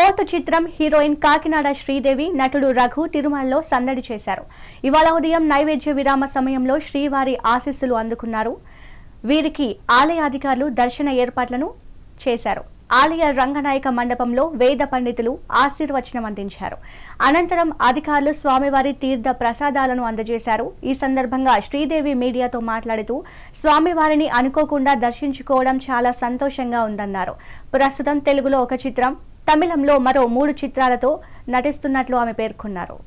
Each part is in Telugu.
కోర్టు చిత్రం హీరోయిన్ కాకినాడ శ్రీదేవి నటుడు రఘు తిరుమలలో సందడి చేశారు. ఇవాళ ఉదయం నైవేద్య విరామ సమయంలో శ్రీవారి ఆశీస్సులు అందుకున్నారు. వీరికి ఆలయ అధికారులు దర్శన ఏర్పాట్లను చేశారు. ఆలయ రంగనాయక మండపంలో వేద పండితులు ఆశీర్వచనం అందించారు. అనంతరం అధికారులు స్వామివారి తీర్థ ప్రసాదాలను అందజేశారు. ఈ సందర్భంగా శ్రీదేవి మీడియాతో మాట్లాడుతూ స్వామివారిని అనుకోకుండా దర్శించుకోవడం చాలా సంతోషంగా ఉందన్నారు. ప్రస్తుతం తెలుగులో ఒక చిత్రం, తమిళంలో మరో 3 చిత్రాలతో నటిస్తున్నట్లు ఆమె పేర్కొన్నారు.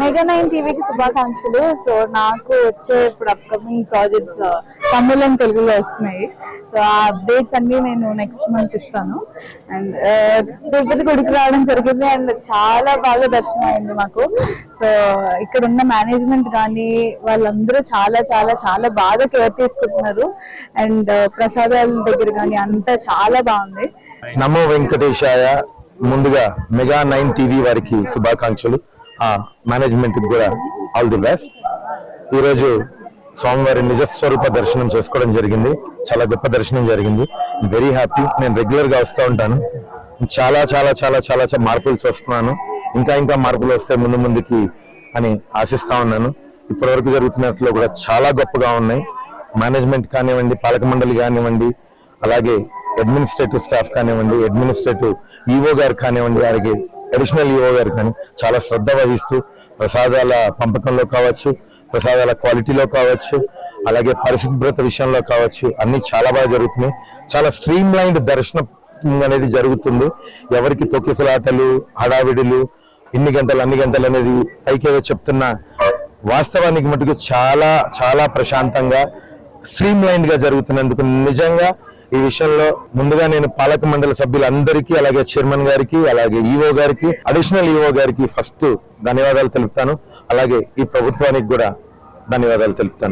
మెగా 9 టీవీకి శుభాకాంక్షలు. సో నాకు వచ్చే ఇప్పుడు అప్కమింగ్ ప్రాజెక్ట్స్ తమిళ అండ్ తెలుగులో వస్తున్నాయి. సో ఆ అప్డేట్స్ అన్ని నేను నెక్స్ట్ మంత్ ఇస్తాను. అండ్ తిరుపతి గుడికి రావడం జరిగింది అండ్ చాలా బాగా దర్శనం అయింది మాకు. సో ఇక్కడ ఉన్న మేనేజ్మెంట్ కానీ వాళ్ళందరూ చాలా చాలా చాలా బాగా కేర్ తీసుకుంటున్నారు. అండ్ ప్రసాదాల దగ్గర కానీ అంతా చాలా బాగుంది. నమో వెంకటేశాయ. ముందుగా మెగా 9 టీవీ వారికి శుభాకాంక్షలు. మేనేజ్మెంట్ కూడా ఆల్ ది బెస్ట్. ఈరోజు స్వామివారి నిజస్వరూప దర్శనం చేసుకోవడం జరిగింది. చాలా గొప్ప దర్శనం జరిగింది. Very happy. నేను రెగ్యులర్ గా వస్తూ ఉంటాను. చాలా చాలా చాలా చాలా మార్పులు వస్తున్నాను. ఇంకా మార్పులు వస్తే ముందుకి అని ఆశిస్తా ఉన్నాను. ఇప్పటి వరకు జరుగుతున్నట్లు కూడా చాలా గొప్పగా ఉన్నాయి. మేనేజ్మెంట్ కానివ్వండి, పాలక మండలి కానివ్వండి, అలాగే అడ్మినిస్ట్రేటివ్ స్టాఫ్ కానివ్వండి, అడ్మినిస్ట్రేటివ్ ఈఓ గారు కానివ్వండి, అలాగే అడిషనల్ ఈఓ గారు కానీ చాలా శ్రద్ధ వహిస్తూ ప్రసాదాల పంపకంలో కావచ్చు, ప్రసాదాల క్వాలిటీలో కావచ్చు, అలాగే పరిశుభ్రత విషయంలో కావచ్చు, అన్ని చాలా బాగా జరుగుతున్నాయి. చాలా స్ట్రీమ్ లైన్డ్ దర్శనం అనేది జరుగుతుంది. ఎవరికి తొక్కిసలాటలు, హడావిడులు, అన్ని గంటలు అనేది పైకేదో చెప్తున్నా, వాస్తవానికి మటుకు చాలా చాలా ప్రశాంతంగా స్ట్రీమ్ లైన్డ్ గా జరుగుతున్నందుకు నిజంగా ఈ విషయంలో ముందుగా నేను పాలక మండలి సభ్యులందరికీ, అలాగే చైర్మన్ గారికి, అలాగే ఈఓ గారికి, అడిషనల్ ఈఓ గారికి ఫస్ట్ ధన్యవాదాలు తెలుపుతాను. అలాగే ఈ ప్రభుత్వానికి కూడా ధన్యవాదాలు తెలుపుతాను.